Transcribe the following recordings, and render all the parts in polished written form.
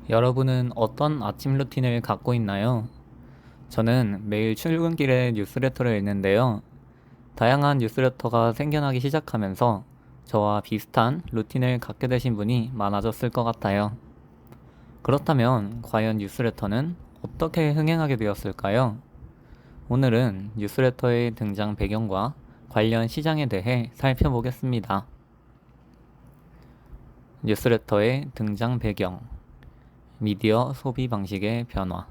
여러분은 어떤 아침 루틴을 갖고 있나요? 저는 매일 출근길에 뉴스레터를 읽는데요. 다양한 뉴스레터가 생겨나기 시작하면서 저와 비슷한 루틴을 갖게 되신 분이 많아졌을 것 같아요. 그렇다면 과연 뉴스레터는 어떻게 흥행하게 되었을까요? 오늘은 뉴스레터의 등장 배경과 관련 시장에 대해 살펴보겠습니다. 뉴스레터의 등장 배경, 미디어 소비 방식의 변화.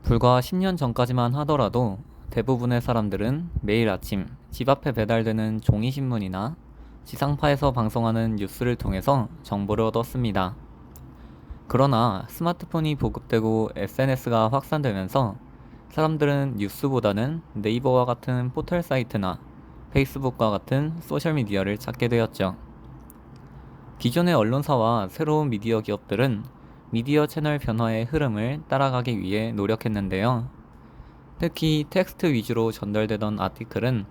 불과 10년 전까지만 하더라도 대부분의 사람들은 매일 아침 집 앞에 배달되는 종이신문이나 지상파에서 방송하는 뉴스를 통해서 정보를 얻었습니다. 그러나 스마트폰이 보급되고 SNS가 확산되면서 사람들은 뉴스보다는 네이버와 같은 포털 사이트나 페이스북과 같은 소셜미디어를 찾게 되었죠. 기존의 언론사와 새로운 미디어 기업들은 미디어 채널 변화의 흐름을 따라가기 위해 노력했는데요. 특히 텍스트 위주로 전달되던 아티클은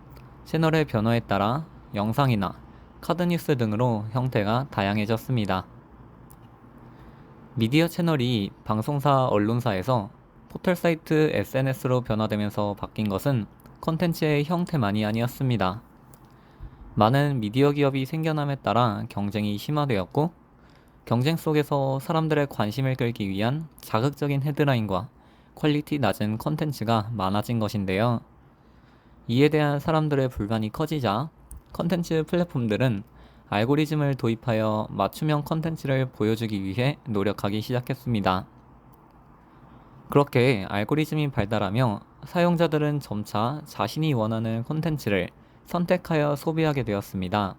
채널의 변화에 따라 영상이나 카드뉴스 등으로 형태가 다양해졌습니다. 미디어 채널이 방송사 언론사에서 포털 사이트 SNS로 변화되면서 바뀐 것은 콘텐츠의 형태만이 아니었습니다. 많은 미디어 기업이 생겨남에 따라 경쟁이 심화되었고, 경쟁 속에서 사람들의 관심을 끌기 위한 자극적인 헤드라인과 퀄리티 낮은 컨텐츠가 많아진 것인데요. 이에 대한 사람들의 불만이 커지자 컨텐츠 플랫폼들은 알고리즘을 도입하여 맞춤형 컨텐츠를 보여주기 위해 노력하기 시작했습니다. 그렇게 알고리즘이 발달하며 사용자들은 점차 자신이 원하는 콘텐츠를 선택하여 소비하게 되었습니다.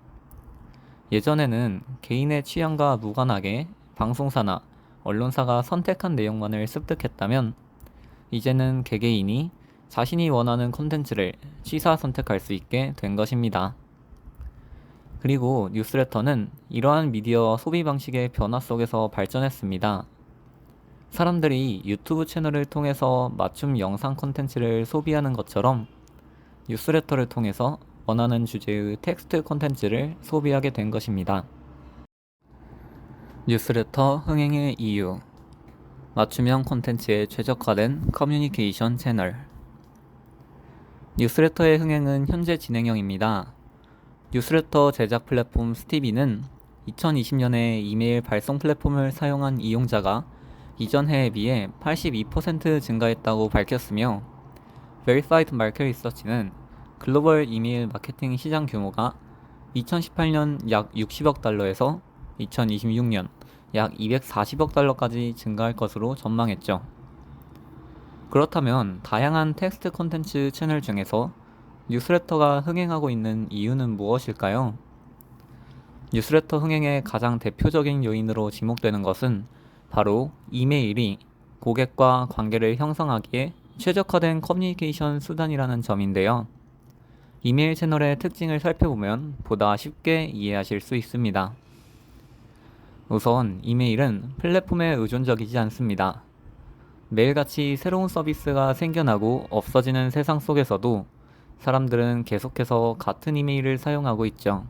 예전에는 개인의 취향과 무관하게 방송사나 언론사가 선택한 내용만을 습득했다면, 이제는 개개인이 자신이 원하는 콘텐츠를 취사 선택할 수 있게 된 것입니다. 그리고 뉴스레터는 이러한 미디어 소비 방식의 변화 속에서 발전했습니다. 사람들이 유튜브 채널을 통해서 맞춤 영상 콘텐츠를 소비하는 것처럼 뉴스레터를 통해서 원하는 주제의 텍스트 콘텐츠를 소비하게 된 것입니다. 뉴스레터 흥행의 이유, 맞춤형 콘텐츠에 최적화된 커뮤니케이션 채널. 뉴스레터의 흥행은 현재 진행형입니다. 뉴스레터 제작 플랫폼 스티비는 2020년에 이메일 발송 플랫폼을 사용한 이용자가 이전 해에 비해 82% 증가했다고 밝혔으며, Verified Market Research는 글로벌 이메일 마케팅 시장 규모가 2018년 약 60억 달러에서 2026년 약 240억 달러까지 증가할 것으로 전망했죠. 그렇다면 다양한 텍스트 콘텐츠 채널 중에서 뉴스레터가 흥행하고 있는 이유는 무엇일까요? 뉴스레터 흥행의 가장 대표적인 요인으로 지목되는 것은 바로 이메일이 고객과 관계를 형성하기에 최적화된 커뮤니케이션 수단이라는 점인데요. 이메일 채널의 특징을 살펴보면 보다 쉽게 이해하실 수 있습니다. 우선 이메일은 플랫폼에 의존적이지 않습니다. 매일같이 새로운 서비스가 생겨나고 없어지는 세상 속에서도 사람들은 계속해서 같은 이메일을 사용하고 있죠.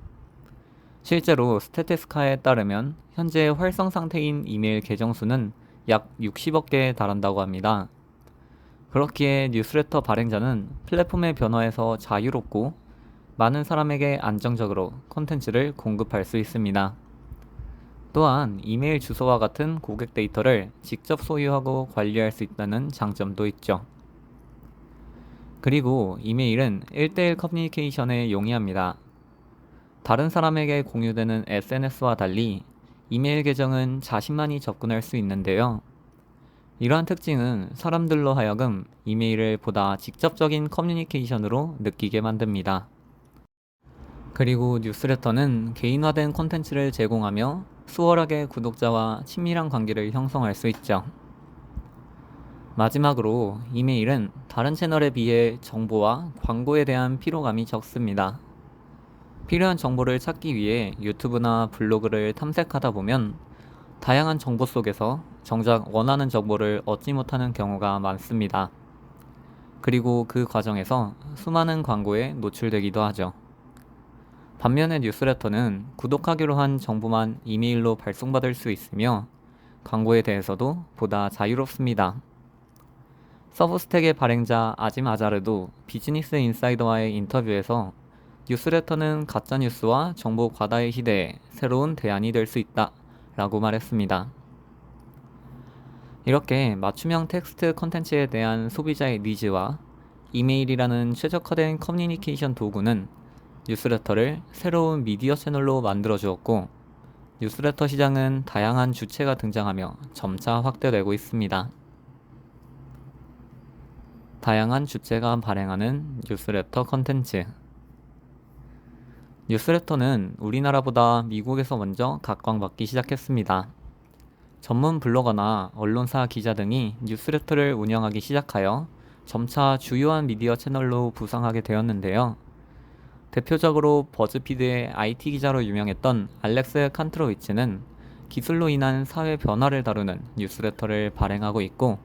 실제로 스태티스카에 따르면 현재 활성 상태인 이메일 계정 수는 약 60억 개에 달한다고 합니다. 그렇기에 뉴스레터 발행자는 플랫폼의 변화에서 자유롭고 많은 사람에게 안정적으로 콘텐츠를 공급할 수 있습니다. 또한 이메일 주소와 같은 고객 데이터를 직접 소유하고 관리할 수 있다는 장점도 있죠. 그리고 이메일은 1대1 커뮤니케이션에 용이합니다. 다른 사람에게 공유되는 SNS와 달리 이메일 계정은 자신만이 접근할 수 있는데요. 이러한 특징은 사람들로 하여금 이메일을 보다 직접적인 커뮤니케이션으로 느끼게 만듭니다. 그리고 뉴스레터는 개인화된 콘텐츠를 제공하며 수월하게 구독자와 친밀한 관계를 형성할 수 있죠. 마지막으로 이메일은 다른 채널에 비해 정보와 광고에 대한 피로감이 적습니다. 필요한 정보를 찾기 위해 유튜브나 블로그를 탐색하다 보면 다양한 정보 속에서 정작 원하는 정보를 얻지 못하는 경우가 많습니다. 그리고 그 과정에서 수많은 광고에 노출되기도 하죠. 반면에 뉴스레터는 구독하기로 한 정보만 이메일로 발송받을 수 있으며 광고에 대해서도 보다 자유롭습니다. 서브스택의 발행자 아짐 아자르도 비즈니스 인사이더와의 인터뷰에서 뉴스레터는 가짜뉴스와 정보 과다의 시대에 새로운 대안이 될 수 있다 라고 말했습니다. 이렇게 맞춤형 텍스트 컨텐츠에 대한 소비자의 니즈와 이메일이라는 최적화된 커뮤니케이션 도구는 뉴스레터를 새로운 미디어 채널로 만들어 주었고, 뉴스레터 시장은 다양한 주체가 등장하며 점차 확대되고 있습니다. 다양한 주체가 발행하는 뉴스레터 컨텐츠. 뉴스레터는 우리나라보다 미국에서 먼저 각광받기 시작했습니다. 전문 블로거나 언론사 기자 등이 뉴스레터를 운영하기 시작하여 점차 주요한 미디어 채널로 부상하게 되었는데요. 대표적으로 버즈피드의 IT 기자로 유명했던 알렉스 칸트로위치는 기술로 인한 사회 변화를 다루는 뉴스레터를 발행하고 있고,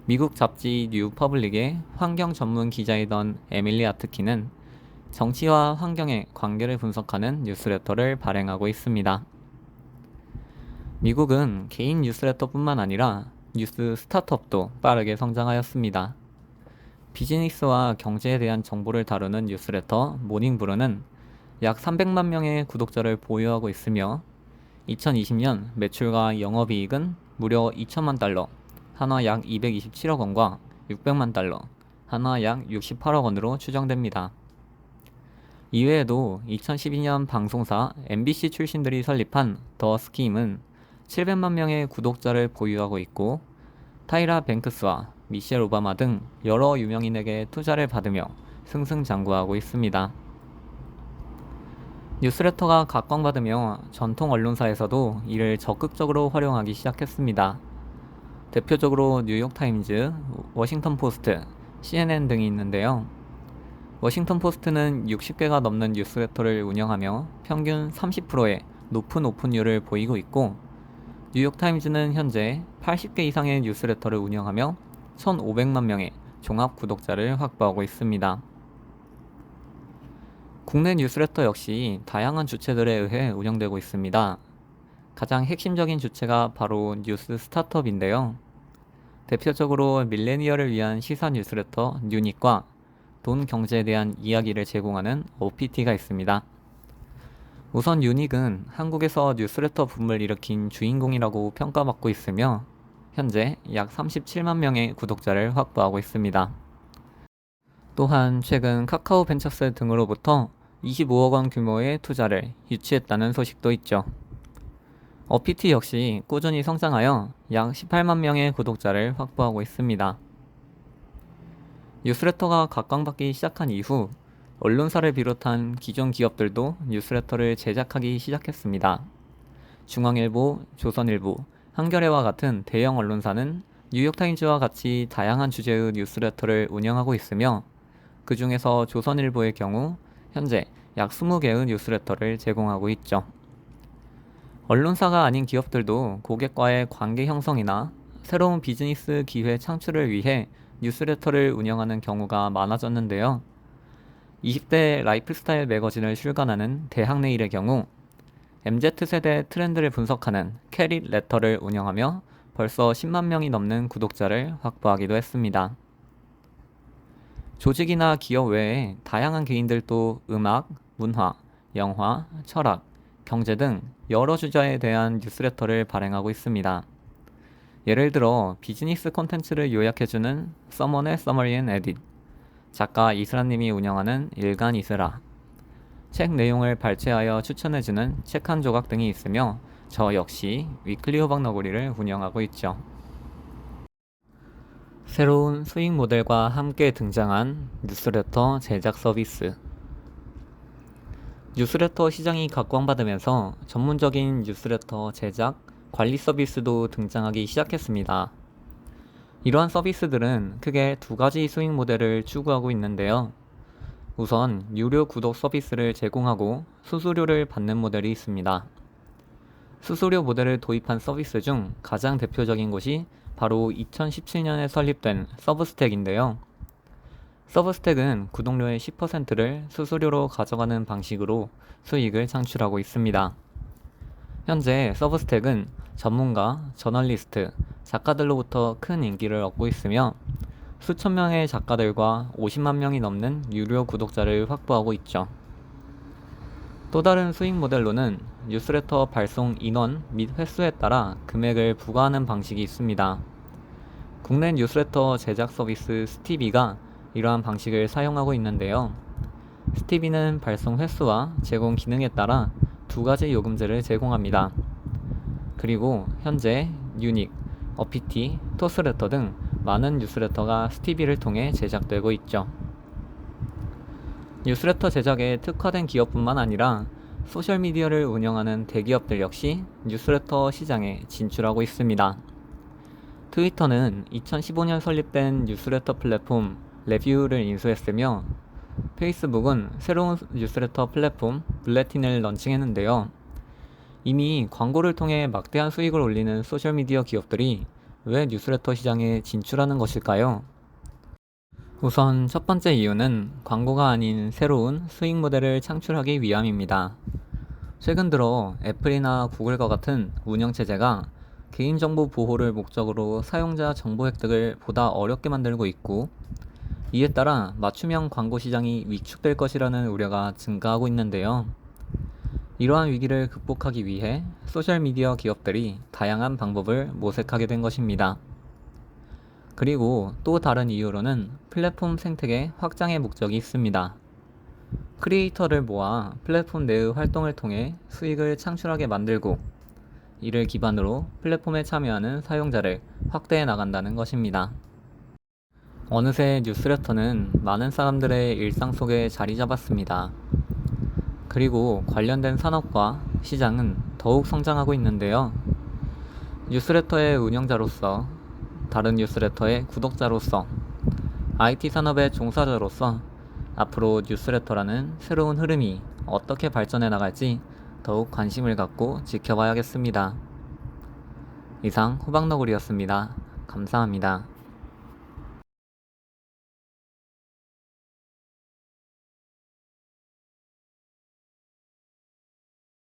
미국 잡지 뉴 퍼블릭의 환경 전문 기자이던 에밀리 아트키는 정치와 환경의 관계를 분석하는 뉴스레터를 발행하고 있습니다. 미국은 개인 뉴스레터뿐만 아니라 뉴스 스타트업도 빠르게 성장하였습니다. 비즈니스와 경제에 대한 정보를 다루는 뉴스레터 모닝브루는 약 300만 명의 구독자를 보유하고 있으며 2020년 매출과 영업이익은 무려 2천만 달러, 한화 약 227억 원과 600만 달러, 한화 약 68억 원으로 추정됩니다. 이외에도 2012년 방송사 MBC 출신들이 설립한 더 스킴은 700만 명의 구독자를 보유하고 있고, 타이라 뱅크스와 미셸 오바마 등 여러 유명인에게 투자를 받으며 승승장구하고 있습니다. 뉴스레터가 각광받으며 전통 언론사에서도 이를 적극적으로 활용하기 시작했습니다. 대표적으로 뉴욕타임즈, 워싱턴포스트, CNN 등이 있는데요. 워싱턴포스트는 60개가 넘는 뉴스레터를 운영하며 평균 30%의 높은 오픈율을 보이고 있고, 뉴욕타임즈는 현재 80개 이상의 뉴스레터를 운영하며 1,500만 명의 종합 구독자를 확보하고 있습니다. 국내 뉴스레터 역시 다양한 주체들에 의해 운영되고 있습니다. 가장 핵심적인 주체가 바로 뉴스 스타트업인데요. 대표적으로 밀레니얼을 위한 시사 뉴스레터 뉴닉과 돈 경제에 대한 이야기를 제공하는 OPT가 있습니다. 우선 유닉은 한국에서 뉴스레터 붐을 일으킨 주인공이라고 평가받고 있으며 현재 약 37만 명의 구독자를 확보하고 있습니다. 또한 최근 카카오 벤처스 등으로부터 25억 원 규모의 투자를 유치했다는 소식도 있죠. OPT 역시 꾸준히 성장하여 약 18만 명의 구독자를 확보하고 있습니다. 뉴스레터가 각광받기 시작한 이후 언론사를 비롯한 기존 기업들도 뉴스레터를 제작하기 시작했습니다. 중앙일보, 조선일보, 한겨레와 같은 대형 언론사는 뉴욕타임즈와 같이 다양한 주제의 뉴스레터를 운영하고 있으며, 그 중에서 조선일보의 경우 현재 약 20개의 뉴스레터를 제공하고 있죠. 언론사가 아닌 기업들도 고객과의 관계 형성이나 새로운 비즈니스 기회 창출을 위해 뉴스레터를 운영하는 경우가 많아졌는데요. 20대 라이프스타일 매거진을 출간하는 대학내일의 경우 MZ세대 트렌드를 분석하는 캐릿 레터를 운영하며 벌써 10만 명이 넘는 구독자를 확보하기도 했습니다. 조직이나 기업 외에 다양한 개인들도 음악, 문화, 영화, 철학, 경제 등 여러 주제에 대한 뉴스레터를 발행하고 있습니다. 예를 들어 비즈니스 콘텐츠를 요약해주는 서먼의 서머리 앤 에딧, 작가 이스라님이 운영하는 일간 이스라, 책 내용을 발췌하여 추천해주는 책 한 조각 등이 있으며 저 역시 위클리 호박 너구리를 운영하고 있죠. 새로운 수익 모델과 함께 등장한 뉴스레터 제작 서비스. 뉴스레터 시장이 각광받으면서 전문적인 뉴스레터 제작, 관리 서비스도 등장하기 시작했습니다. 이러한 서비스들은 크게 두 가지 수익 모델을 추구하고 있는데요. 우선 유료 구독 서비스를 제공하고 수수료를 받는 모델이 있습니다. 수수료 모델을 도입한 서비스 중 가장 대표적인 것이 바로 2017년에 설립된 서브스택인데요. 서브스택은 구독료의 10%를 수수료로 가져가는 방식으로 수익을 창출하고 있습니다. 현재 서브스택은 전문가, 저널리스트, 작가들로부터 큰 인기를 얻고 있으며 수천 명의 작가들과 50만 명이 넘는 유료 구독자를 확보하고 있죠. 또 다른 수익 모델로는 뉴스레터 발송 인원 및 횟수에 따라 금액을 부과하는 방식이 있습니다. 국내 뉴스레터 제작 서비스 스티비가 이러한 방식을 사용하고 있는데요. 스티비는 발송 횟수와 제공 기능에 따라 두 가지 요금제를 제공합니다. 그리고 현재 유닉, 어피티, 토스레터 등 많은 뉴스레터가 스티비를 통해 제작되고 있죠. 뉴스레터 제작에 특화된 기업뿐만 아니라 소셜미디어를 운영하는 대기업들 역시 뉴스레터 시장에 진출하고 있습니다. 트위터는 2015년 설립된 뉴스레터 플랫폼 레뷰를 인수했으며 페이스북은 새로운 뉴스레터 플랫폼 블레틴을 런칭했는데요. 이미 광고를 통해 막대한 수익을 올리는 소셜미디어 기업들이 왜 뉴스레터 시장에 진출하는 것일까요? 우선 첫 번째 이유는 광고가 아닌 새로운 수익 모델을 창출하기 위함입니다. 최근 들어 애플이나 구글과 같은 운영체제가 개인정보 보호를 목적으로 사용자 정보 획득을 보다 어렵게 만들고 있고, 이에 따라 맞춤형 광고 시장이 위축될 것이라는 우려가 증가하고 있는데요. 이러한 위기를 극복하기 위해 소셜미디어 기업들이 다양한 방법을 모색하게 된 것입니다. 그리고 또 다른 이유로는 플랫폼 생태계 확장의 목적이 있습니다. 크리에이터를 모아 플랫폼 내의 활동을 통해 수익을 창출하게 만들고, 이를 기반으로 플랫폼에 참여하는 사용자를 확대해 나간다는 것입니다. 어느새 뉴스레터는 많은 사람들의 일상 속에 자리 잡았습니다. 그리고 관련된 산업과 시장은 더욱 성장하고 있는데요. 뉴스레터의 운영자로서, 다른 뉴스레터의 구독자로서, IT 산업의 종사자로서 앞으로 뉴스레터라는 새로운 흐름이 어떻게 발전해 나갈지 더욱 관심을 갖고 지켜봐야겠습니다. 이상 호박너구리였습니다. 감사합니다.